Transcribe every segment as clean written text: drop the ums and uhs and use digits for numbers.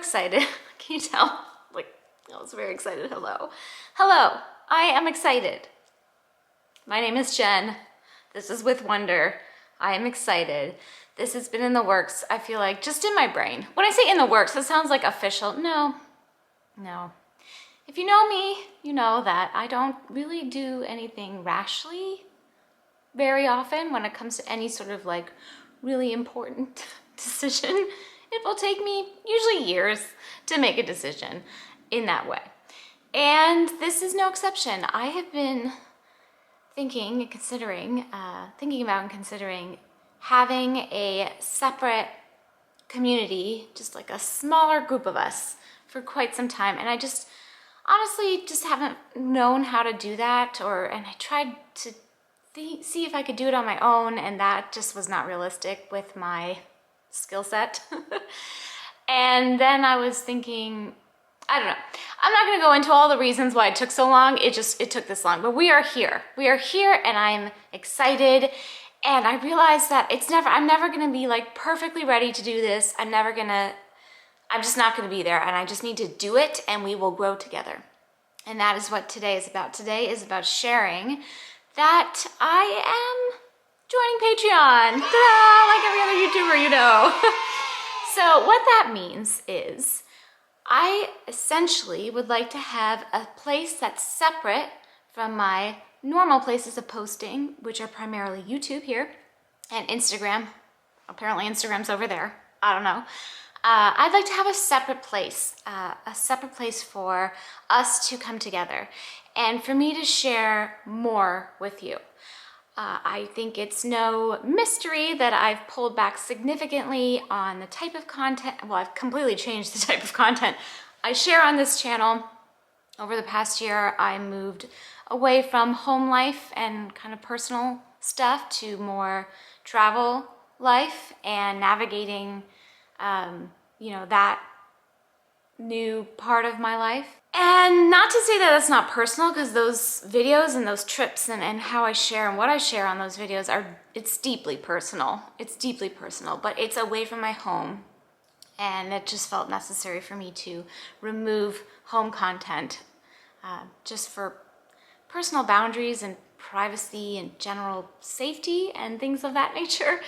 excited. Can you tell? Like, I was very excited. Hello. Hello, I am excited. My name is Jen. This is With Wonder. I am excited. This has been in the works, I feel like, just in my brain. When I say in the works, it sounds like official. No. If you know me, you know that I don't really do anything rashly very often when it comes to any sort of like really important decision. It will take me usually years to make a decision in that way. And this is no exception. I have been thinking about and considering having a separate community, just like a smaller group of us for quite some time. And I just honestly just haven't known how to do that, and I tried to see if I could do it on my own, and that just was not realistic with my skill set. And then I was thinking, I don't know. I'm not gonna go into all the reasons why it took so long. It took this long, but we are here. We are here and I'm excited. And I realized that I'm never gonna be like perfectly ready to do this. I'm just not gonna be there, and I just need to do it and we will grow together. And that is what today is about. Today is about sharing that I am joining Patreon. Ta-da! Like every other YouTuber, you know. So what that means is I essentially would like to have a place that's separate from my normal places of posting, which are primarily YouTube here and Instagram. Apparently Instagram's over there. I don't know. I'd like to have a separate place for us to come together and for me to share more with you. I think it's no mystery that I've pulled back significantly on the type of content. Well, I've completely changed the type of content I share on this channel. Over the past year, I moved away from home life and kind of personal stuff to more travel life and navigating, that new part of my life. And not to say that that's not personal, because those videos and those trips and how I share and what I share on those videos it's deeply personal. It's deeply personal, but it's away from my home. And it just felt necessary for me to remove home content just for personal boundaries and privacy and general safety and things of that nature.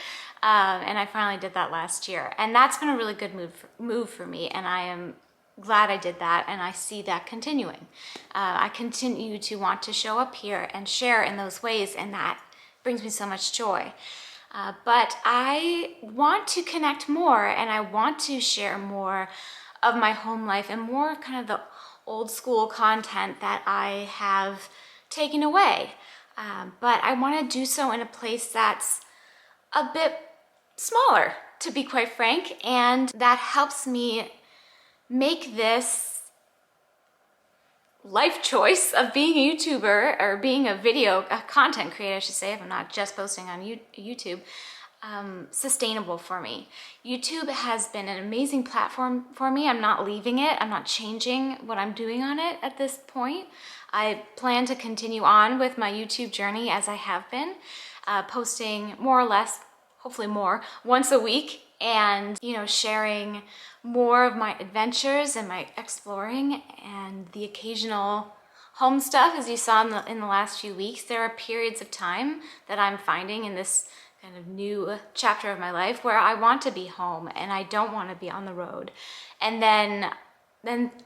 And I finally did that last year. And that's been a really good move for me. And I am glad I did that, and I see that continuing. I continue to want to show up here and share in those ways, and that brings me so much joy. But I want to connect more, and I want to share more of my home life and more of kind of the old school content that I have taken away. But I want to do so in a place that's a bit smaller, to be quite frank, and that helps me make this life choice of being a YouTuber, or being a content creator, I should say, if I'm not just posting on YouTube, sustainable for me. YouTube has been an amazing platform for me. I'm not leaving it. I'm not changing what I'm doing on it at this point. I plan to continue on with my YouTube journey as I have been, posting more or less, hopefully more, once a week, and sharing more of my adventures and my exploring and the occasional home stuff. As you saw in the last few weeks, there are periods of time that I'm finding in this kind of new chapter of my life where I want to be home and I don't want to be on the road. And then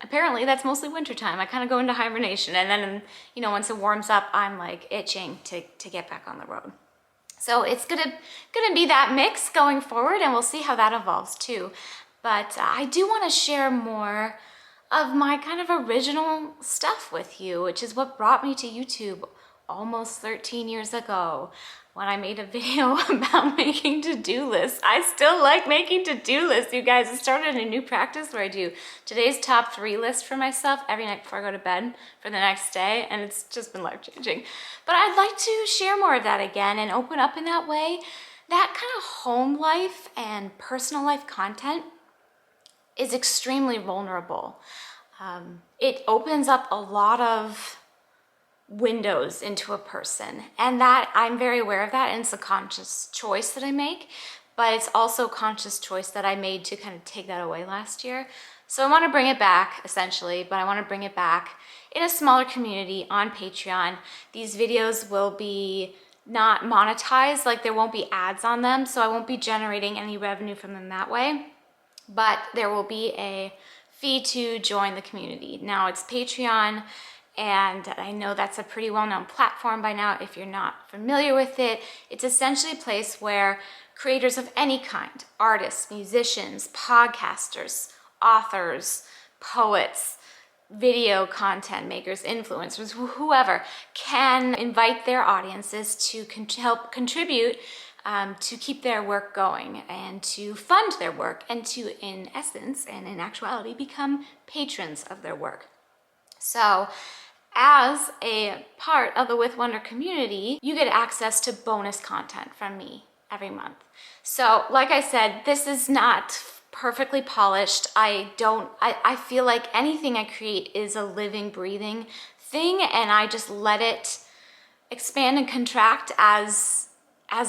apparently that's mostly wintertime. I kind of go into hibernation, and then once it warms up, I'm like itching to get back on the road. So it's gonna be that mix going forward, and we'll see how that evolves too. But I do want to share more of my kind of original stuff with you, which is what brought me to YouTube almost 13 years ago when I made a video about making to-do lists. I still like making to-do lists, you guys. I started a new practice where I do today's top 3 list for myself every night before I go to bed for the next day, and it's just been life-changing. But I'd like to share more of that again and open up in that way. That kind of home life and personal life content is extremely vulnerable. It opens up a lot of windows into a person, and that I'm very aware of that, and it's a conscious choice that I make, but it's also a conscious choice that I made to kind of take that away last year. So I want to bring it back essentially, but I want to bring it back in a smaller community on Patreon. These videos will be not monetized, like there won't be ads on them, so I won't be generating any revenue from them that way, but there will be a fee to join the community. Now it's Patreon, and I know that's a pretty well-known platform by now. If you're not familiar with it, it's essentially a place where creators of any kind, artists, musicians, podcasters, authors, poets, video content makers, influencers, whoever, can invite their audiences to help contribute to keep their work going and to fund their work and to, in essence and in actuality, become patrons of their work. So as a part of the With Wonder community, you get access to bonus content from me every month. So like I said, this is not perfectly polished. I feel like anything I create is a living, breathing thing, and I just let it expand and contract as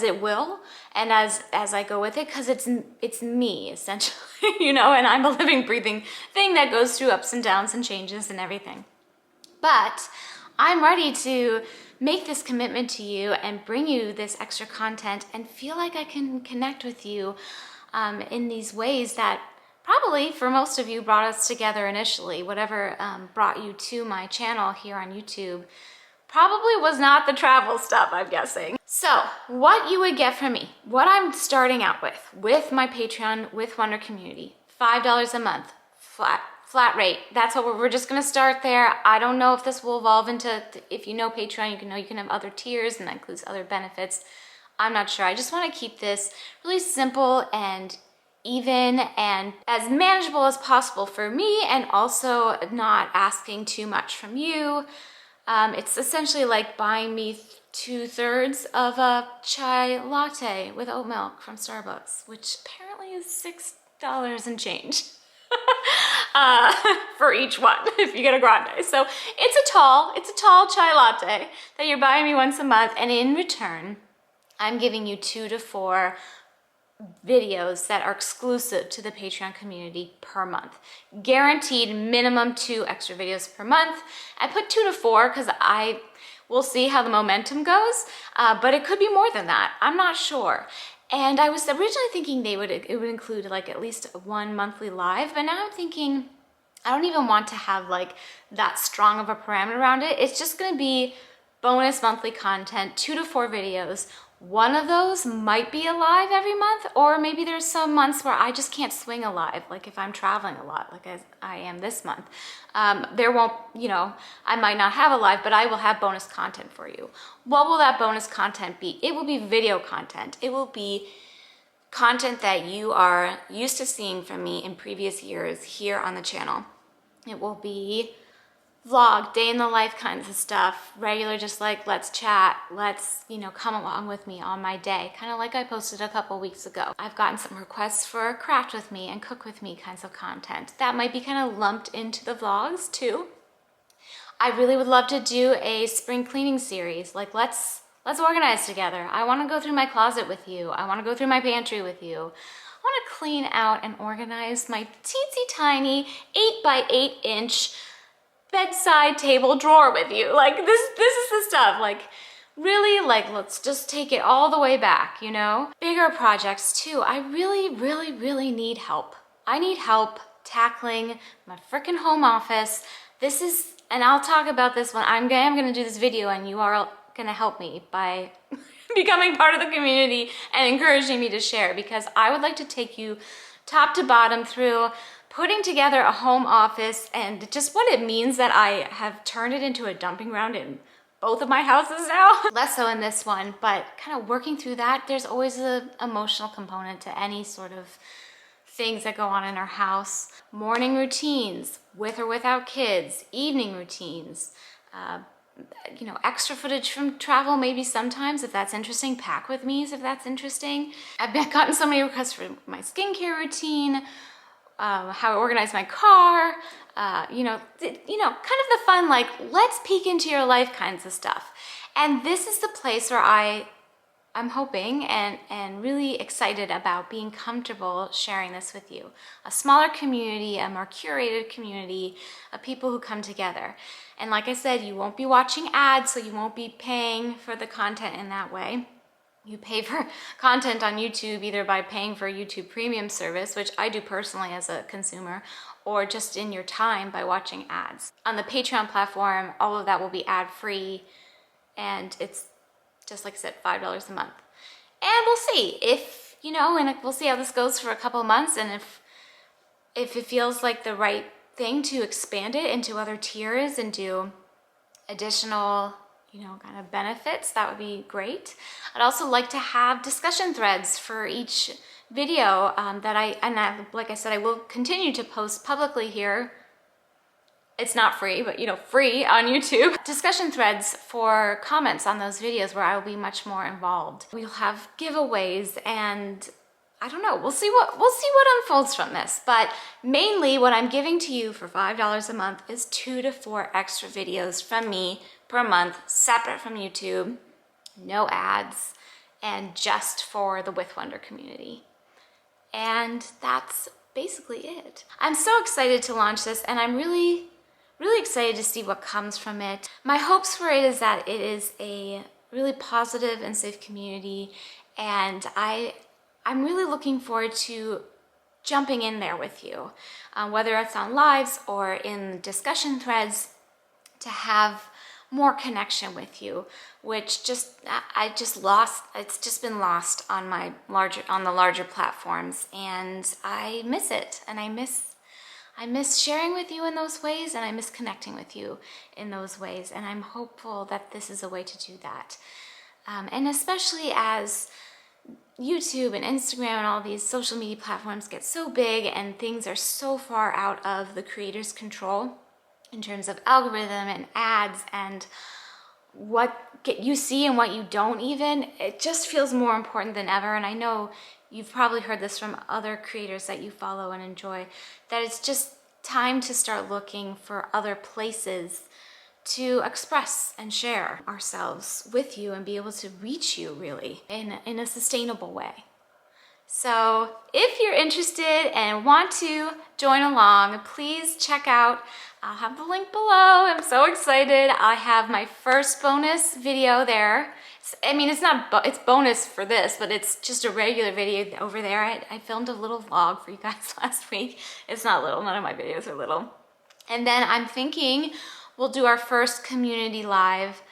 it will and as I go with it, because it's me essentially, you know, and I'm a living, breathing thing that goes through ups and downs and changes and everything. But I'm ready to make this commitment to you and bring you this extra content and feel like I can connect with you in these ways that probably for most of you brought us together initially. Whatever brought you to my channel here on YouTube probably was not the travel stuff, I'm guessing. So what you would get from me, what I'm starting out with my Patreon With Wonder community, $5 a month, flat rate. That's what we're just gonna start there. I don't know if this will evolve into, if you know Patreon, you can have other tiers, and that includes other benefits. I'm not sure. I just want to keep this really simple and even and as manageable as possible for me, and also not asking too much from you. It's essentially like buying me 2/3 of a chai latte with oat milk from Starbucks, which apparently is $6 and change. For each one if you get a grande. So it's a tall chai latte that you're buying me once a month, and in return I'm giving you 2 to 4 videos that are exclusive to the Patreon community per month. Guaranteed minimum 2 extra videos per month. I put 2 to 4 because we'll see how the momentum goes, but it could be more than that. I'm not sure. And I was originally thinking it would include like at least 1 monthly live, but now I'm thinking I don't even want to have like that strong of a parameter around it. It's just gonna be bonus monthly content, 2 to 4 videos. One of those might be a live every month, or maybe there's some months where I just can't swing a live, like if I'm traveling a lot, like I am this month. There won't, I might not have a live, but I will have bonus content for you. What will that bonus content be? It will be video content. It will be content that you are used to seeing from me in previous years here on the channel. It will be vlog, day in the life kinds of stuff, regular, just like let's chat, let's, come along with me on my day, kind of like I posted a couple weeks ago. I've gotten some requests for craft with me and cook with me kinds of content. That might be kind of lumped into the vlogs too. I really would love to do a spring cleaning series, like let's organize together. I want to go through my closet with you. I want to go through my pantry with you. I want to clean out and organize my teensy tiny 8x8 bedside table drawer with you. Like this is the stuff, like really, like let's just take it all the way back, Bigger projects too. I really need help. I need help tackling my freaking home office. And I'll talk about this when I'm gonna do this video, and you are gonna help me by becoming part of the community and encouraging me to share, because I would like to take you top to bottom through putting together a home office and just what it means that I have turned it into a dumping ground in both of my houses now. Less so in this one, but kind of working through that. There's always an emotional component to any sort of things that go on in our house. Morning routines, with or without kids, evening routines, extra footage from travel maybe sometimes, if that's interesting. Pack with me's if that's interesting. I've gotten so many requests for my skincare routine, how I organize my car, kind of the fun, like let's peek into your life kinds of stuff. And this is the place where I I'm hoping and really excited about being comfortable sharing this with you. A smaller community, a more curated community of people who come together. And like I said, you won't be watching ads, so you won't be paying for the content in that way. You pay for content on YouTube either by paying for a YouTube Premium service, which I do personally as a consumer, or just in your time by watching ads. On the Patreon platform, all of that will be ad-free, and it's just like I said, $5 a month. And we'll see if, and we'll see how this goes for a couple of months, and if it feels like the right thing to expand it into other tiers and do additional kind of benefits, that would be great. I'd also like to have discussion threads for each video like I said, I will continue to post publicly here. It's not free, but free on YouTube. Discussion threads for comments on those videos where I will be much more involved. We'll have giveaways, and I don't know, we'll see what unfolds from this. But mainly what I'm giving to you for $5 a month is 2 to 4 extra videos from me per month, separate from YouTube, no ads, and just for the With Wonder community. And that's basically it. I'm so excited to launch this, and I'm really excited to see what comes from it. My hopes for it is that it is a really positive and safe community, and I'm really looking forward to jumping in there with you, whether it's on lives or in discussion threads, to have more connection with you, which it's just been lost on the larger platforms, and I miss it, and I miss sharing with you in those ways, and I miss connecting with you in those ways, and I'm hopeful that this is a way to do that. And especially as YouTube and Instagram and all these social media platforms get so big and things are so far out of the creator's control in terms of algorithm and ads and what you see and what you don't even, it just feels more important than ever. And I know you've probably heard this from other creators that you follow and enjoy, that it's just time to start looking for other places to express and share ourselves with you and be able to reach you really in a sustainable way. So if you're interested and want to join along, please check out, I'll have the link below. I'm so excited. I have my first bonus video there. It's bonus for this, but it's just a regular video over there. I filmed a little vlog for you guys last week. It's not little, none of my videos are little. And then I'm thinking we'll do our first community live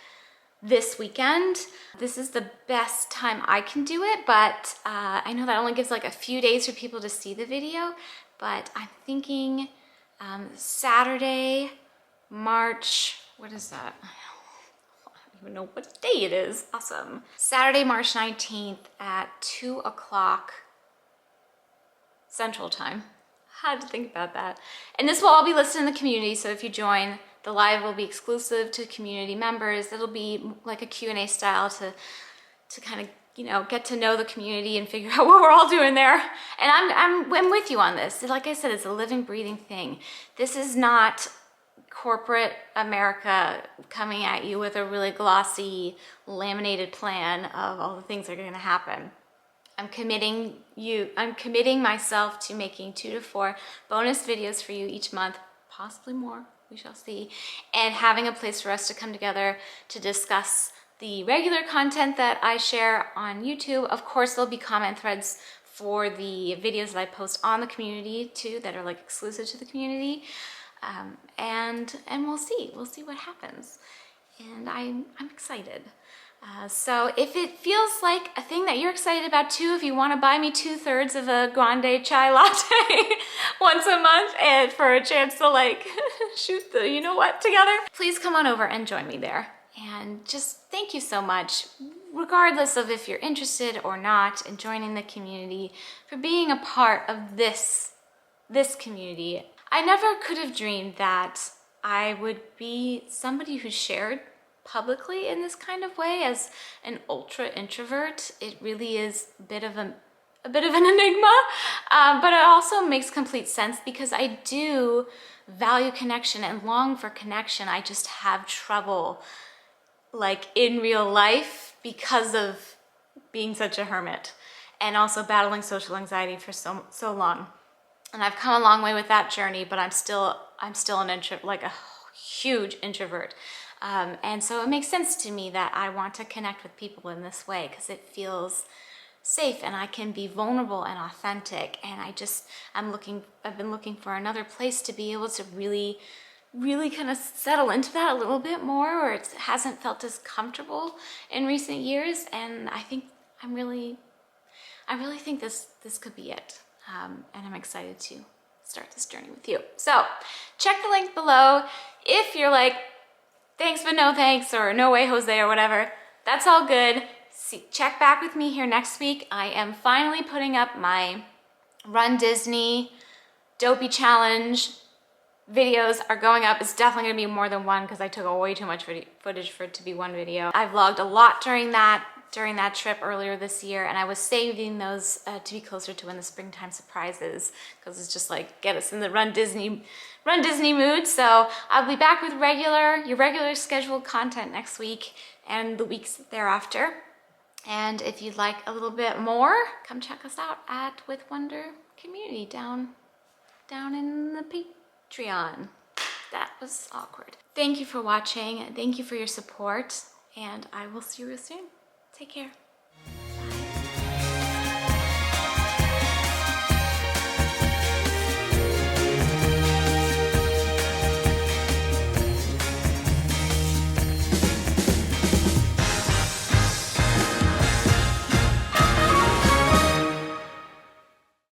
this weekend. This is the best time I can do it, but I know that only gives like a few days for people to see the video, but I'm thinking Saturday, March, what is that? I don't even know what day it is. Awesome. Saturday, March 19th at 2 o'clock Central Time. Had to think about that. And this will all be listed in the community, so if you join, the live will be exclusive to community members. It'll be like a Q&A style to kind of, get to know the community and figure out what we're all doing there. And I'm with you on this. Like I said, it's a living, breathing thing. This is not corporate America coming at you with a really glossy, laminated plan of all the things that are going to happen. I'm committing myself to making 2 to 4 bonus videos for you each month, possibly more. We shall see, and having a place for us to come together to discuss the regular content that I share on YouTube. Of course, there'll be comment threads for the videos that I post on the community too, that are like exclusive to the community, and we'll see what happens, and I'm excited. So if it feels like a thing that you're excited about too, if you want to buy me 2/3 of a grande chai latte once a month and for a chance to like shoot the you-know-what together, please come on over and join me there. And just thank you so much, regardless of if you're interested or not in joining the community, for being a part of this community. I never could have dreamed that I would be somebody who shared publicly in this kind of way as an ultra introvert. It really is a bit of an enigma, but it also makes complete sense because I do value connection and long for connection. I just have trouble like in real life because of being such a hermit and also battling social anxiety for so long. And I've come a long way with that journey, but I'm still an introvert, like a huge introvert. And so it makes sense to me that I want to connect with people in this way because it feels safe and I can be vulnerable and authentic. And I've been looking for another place to be able to really kind of settle into that a little bit more, where it hasn't felt as comfortable in recent years. And I really think this could be it. And I'm excited to start this journey with you. So check the link below. If you're like, thanks but no thanks, or no way Jose, or whatever, that's all good. Check back with me here next week. I am finally putting up my Run Disney Dopey Challenge. Videos are going up. It's definitely gonna be more than one because I took way too much footage for it to be one video. I vlogged a lot during that trip earlier this year, and I was saving those to be closer to when the springtime surprises, because it's just like get us in the Run Disney mood. So I'll be back with your regular scheduled content next week and the weeks thereafter. And if you'd like a little bit more, come check us out at With Wonder Community down in the Patreon. That was awkward. Thank you for watching. Thank you for your support, and I will see you real soon. Take care.